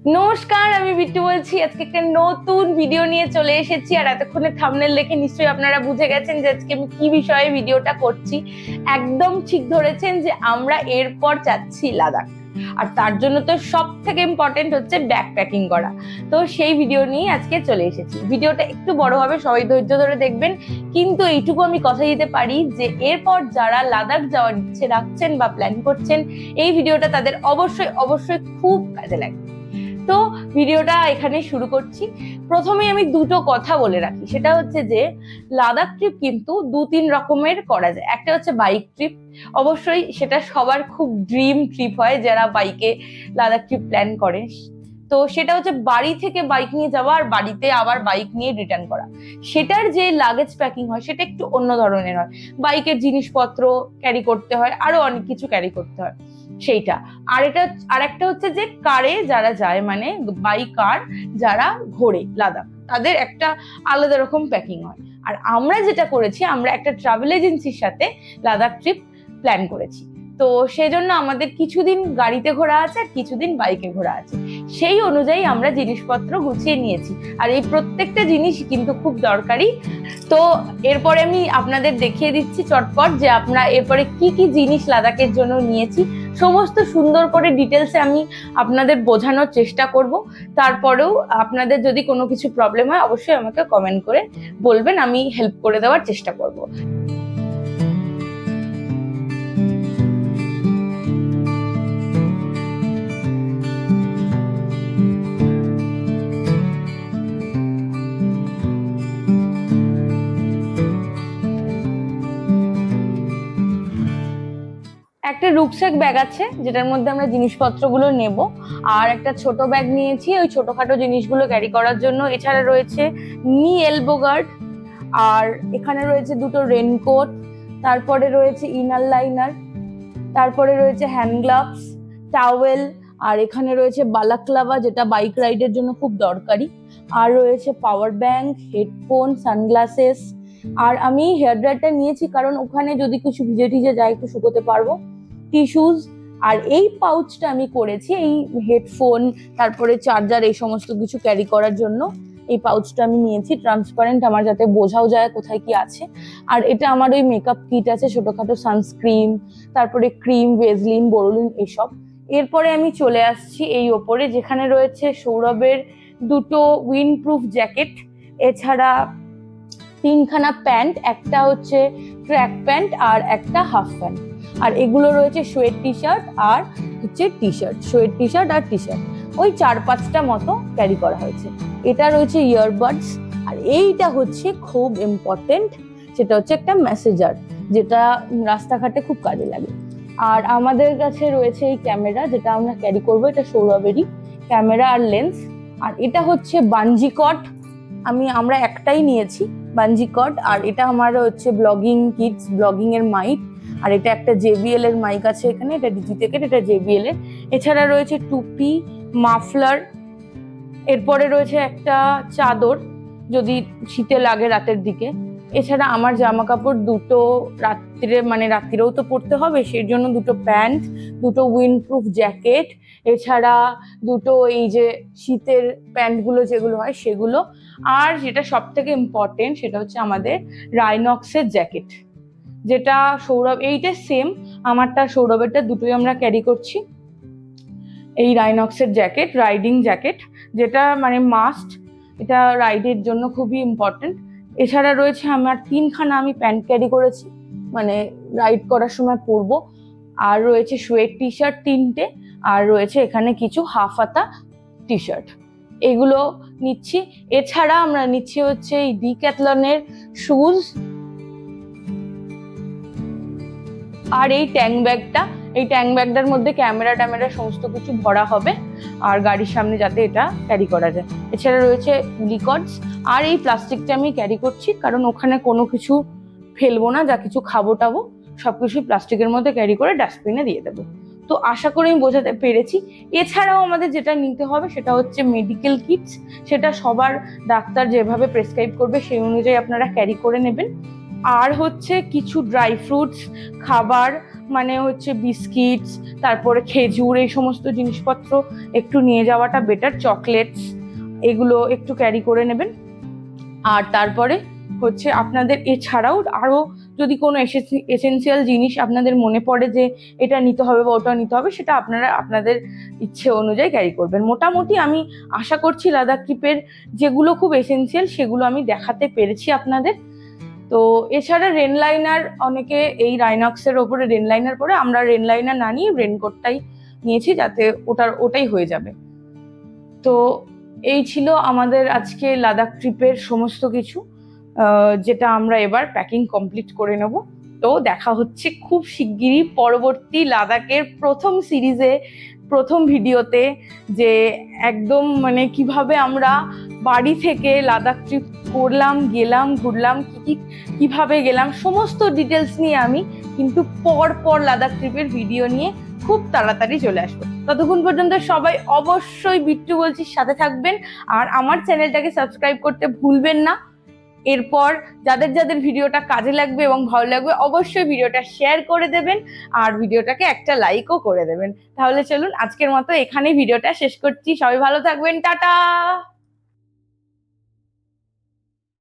নমস্কার, আমি বিট্টু বলছি। আজকে একটা নতুন ভিডিও নিয়ে চলে এসেছি। আর এতক্ষণে থাম্বনেল দেখে নিশ্চয়ই আপনারা বুঝে গেছেন যে আজকে আমি কি বিষয়ে ভিডিওটা করছি। একদম ঠিক ধরেছেন যে আমরা এরপর যাচ্ছি লাদাখ। আর তার জন্য তো সব থেকে ইম্পর্টেন্ট হচ্ছে ব্যাগ প্যাকিং করা। তো সেই ভিডিও নিয়ে আজকে চলে এসেছি। ভিডিওটা একটু বড় হবে, সবাই ধৈর্য ধরে দেখবেন। কিন্তু এইটুকু আমি কথা দিতে পারি যে এরপর যারা লাদাখ যাওয়ার ইচ্ছে রাখছেন বা প্ল্যান করছেন, এই ভিডিওটা তাদের অবশ্যই অবশ্যই খুব কাজে লাগবে। তো ভিডিওটা এখানে শুরু করছি। প্রথমে আমি দুটো কথা বলে রাখি, সেটা হচ্ছে যে লাদাখ ট্রিপ কিন্তু দু তিন রকমের করা যায়। একটা হচ্ছে বাইক ট্রিপ, অবশ্যই সেটা সবার খুব ড্রিম ট্রিপ হয় যারা বাইকে লাদাখ ট্রিপ প্ল্যান করে। তো সেটা হচ্ছে বাড়ি থেকে বাইক নিয়ে যাওয়া আর বাড়িতে আবার বাইক নিয়ে রিটার্ন করা। সেটার যে লাগেজ প্যাকিং হয় সেটা একটু অন্য ধরনের হয়। বাইকের জিনিসপত্র ক্যারি করতে হয়, আরো অনেক কিছু ক্যারি করতে হয় সেইটা। আর একটা হচ্ছে যে কারে যারা যায়, মানে বাই কার যারা ঘোরে লাদাখ, তাদের একটা আলাদা রকম প্যাকিং হয়। আর আমরা যেটা করেছি, আমরা একটা ট্রাভেল এজেন্সির সাথে লাদাখ ট্রিপ প্ল্যান করেছি। তো সেজন্য আমাদের কিছুদিন গাড়িতে ঘোরা আছে আর কিছুদিন বাইকে ঘোরা আছে। সেই অনুযায়ী আমরা জিনিসপত্র গুছিয়ে নিয়েছি। আর এই প্রত্যেকটা জিনিস কিন্তু খুব দরকারি। তো এরপরে আমি আপনাদের দেখিয়ে দিচ্ছি চটপট যে আমরা এরপরে কি কি জিনিস লাদাখের জন্য নিয়েছি। সমস্ত সুন্দর করে ডিটেলসে আমি আপনাদের বোঝানোর চেষ্টা করব। তারপরেও আপনাদের যদি কোনো কিছু প্রবলেম হয় অবশ্যই আমাকে কমেন্ট করে বলবেন, আমি হেল্প করে দেওয়ার চেষ্টা করব। একটা রুকস্যাক ব্যাগ আছে যেটার মধ্যে আমরা জিনিসপত্রগুলো নেব। আর একটা ছোট ব্যাগ নিয়েছি ওই ছোটখাটো জিনিসগুলো ক্যারি করার জন্য। এছাড়া রয়েছে নি এলবো গার্ড, আর এখানে রয়েছে দুটো রেনকোট, তারপরে রয়েছে ইনার লাইনার, তারপরে রয়েছে হ্যান্ড গ্লাভস, টাওয়েল, আর এখানে রয়েছে বালাক্লাভা যেটা বাইক রাইডের জন্য খুব দরকারি। আর রয়েছে পাওয়ার ব্যাংক, হেডফোন, সানগ্লাসেস। আর আমি হেয়ার ড্রায়ারটা নিয়েছি কারণ ওখানে যদি কিছু ভিজে টিজে যায় একটু শুকোতে পারবো। টিস্যুজ। আর এই পাউচটা আমি করেছি এই হেডফোন, তারপরে চার্জার, এই সমস্ত কিছু ক্যারি করার জন্য এই পাউচটা আমি নিয়েছি। ট্রান্সপারেন্ট, আমার যাতে বোঝাও যায় কোথায় কি আছে। আর এটা আমার ওই মেকআপ কিট আছে, ছোটখাটো সানস্ক্রিন, তারপরে ক্রিম, ভেজলিন, বোরোলিন, এসব। এরপরে আমি চলে আসছি এই ওপরে, যেখানে রয়েছে সৌরভের দুটো উইন্ডপ্রুফ জ্যাকেট, এছাড়া তিনখানা প্যান্ট, একটা হচ্ছে ট্র্যাক প্যান্ট আর একটা হাফ প্যান্ট। আর এগুলো রয়েছে সোয়েট টি শার্ট আর হচ্ছে T shirt, sweat T shirt আর টি শার্ট, ওই 4-5টা মতো ক্যারি করা হয়েছে। এটা রয়েছে ইয়ারবাডস। আর এইটা হচ্ছে খুব ইম্পর্টেন্ট, সেটা হচ্ছে একটা মেসেজার, যেটা রাস্তাঘাটে খুব কাজে লাগে। আর আমাদের কাছে রয়েছে এই ক্যামেরা, যেটা আমরা ক্যারি করবো, এটা সৌরভেরই ক্যামেরা আর লেন্স। আর এটা হচ্ছে বানজি কট, আমরা একটাই নিয়েছি বানজি কট। আর এটা আমার হচ্ছে ব্লগিং কিটস, ব্লগিং এর মাইক। আর এটা একটা জেবিএল এর মাইক আছে এখানে, এটা ডিজিটেকের, এটা জেবিএল এর। এছাড়া রয়েছে টুপি, মাফলার। এরপরে রয়েছে একটা চাদর যদি শীতে লাগে রাতের দিকে। এছাড়া আমার জামা কাপড় দুটো, রাত্রিরেও তো পরতে হবে, সেই জন্য দুটো প্যান্ট, দুটো উইন্ডপ্রুফ জ্যাকেট, এছাড়া দুটো এই যে শীতের প্যান্টগুলো যেগুলো হয় সেগুলো। আর যেটা সব থেকে ইম্পর্টেন্ট সেটা হচ্ছে আমাদের রাইনক্সের জ্যাকেট, যেটা সৌরভ, এইটা সেম আমারটা সৌরভেরটা, দুটোই আমরা ক্যারি করছি। এই রাইনক্সের জ্যাকেট, রাইডিং জ্যাকেট, যেটা মানে মাস্ট, এটা রাইডের জন্য খুবই ইম্পর্টেন্ট। এছাড়া রয়েছে আমার তিনখানা আমি প্যান্ট ক্যারি করেছি, মানে রাইড করার সময় পরবো। আর রয়েছে সোয়েট টি শার্ট 3টে, আর রয়েছে এখানে কিছু হাফ হাতা টি শার্ট, এগুলো নিচ্ছি। এছাড়া আমরা নিচ্ছি হচ্ছে এই ডিক্যাথলনের শুজ আর এই ট্যাঙ্ক ব্যাগটার মধ্যে ক্যামেরা ট্যামেরা সমস্ত কিছু ভরা হবে, আর গাড়ির সামনে যাতে এটা ক্যারি করা যায়। এছাড়া রয়েছে লিকর্ডস। আর এই প্লাস্টিকটা আমি ক্যারি করছি কারণ ওখানে কোনো কিছু ফেলবো না, যা কিছু খাবো টাবো সবকিছু প্লাস্টিকের মধ্যে ক্যারি করে ডাস্টবিনে দিয়ে দেবো। তো আশা করি আমি বোঝাতে পেরেছি। এছাড়াও আমাদের যেটা নিতে হবে সেটা হচ্ছে মেডিকেল কিটস, সেটা সবার ডাক্তার যেভাবে প্রেসক্রাইব করবে সেই অনুযায়ী আপনারা ক্যারি করে নেবেন। আর হচ্ছে কিছু ড্রাই ফ্রুটস, খাবার, মানে হচ্ছে বিস্কিটস, তারপরে খেজুর, এই সমস্ত জিনিসপত্র একটু নিয়ে যাওয়াটা বেটার। চকলেটস এগুলো একটু ক্যারি করে নেবেন। আর তারপরে হচ্ছে আপনাদের এছাড়াও আরও যদি কোনো এসেনশিয়াল জিনিস আপনাদের মনে পড়ে যে এটা নিতে হবে বা ওটা নিতে হবে, সেটা আপনারা আপনাদের ইচ্ছে অনুযায়ী ক্যারি করবেন। মোটামুটি আমি আশা করছি লাদাখ ট্রিপের যেগুলো খুব এসেনশিয়াল সেগুলো আমি দেখাতে পেরেছি আপনাদের। তো এছাড়া রেন লাইনার, অনেকে এই রাইনক্সের ওপরে রেন লাইনার পরে, আমরা রেন লাইনার না নিয়ে রেনকোটটাই নিয়েছি যাতে ওটাই হয়ে যাবে। তো এই ছিল আমাদের আজকে লাদাখ ট্রিপের সমস্ত কিছু, যেটা আমরা এবার প্যাকিং কমপ্লিট করে নেব। তো দেখা হচ্ছে খুব শিগগিরই পরবর্তী লাদাখের প্রথম সিরিজে, প্রথম ভিডিওতে, যে একদম মানে কিভাবে আমরা বাড়ি থেকে লাদাখ ট্রিপ করলাম, গেলাম, ঘুরলাম, কিভাবে গেলাম, সমস্ত ডিটেলস নিয়ে আমি কিন্তু পর লাদাখ ট্রিপের ভিডিও নিয়ে খুব তাড়াতাড়ি চলে আসবো। ততক্ষণ পর্যন্ত সবাই অবশ্যই বিট্টু বলছি সাথে থাকবেন, আর আমার চ্যানেলটাকে সাবস্ক্রাইব করতে ভুলবেন না। এরপর যাদের ভিডিওটা কাজে লাগবে এবং ভালো লাগবে অবশ্যই ভিডিওটা শেয়ার করে দেবেন, আর ভিডিওটাকে একটা লাইকও করে দেবেন। তাহলে চলুন আজকের মতো এখানেই ভিডিওটা শেষ করছি। সবাই ভালো থাকবেন, টাটা।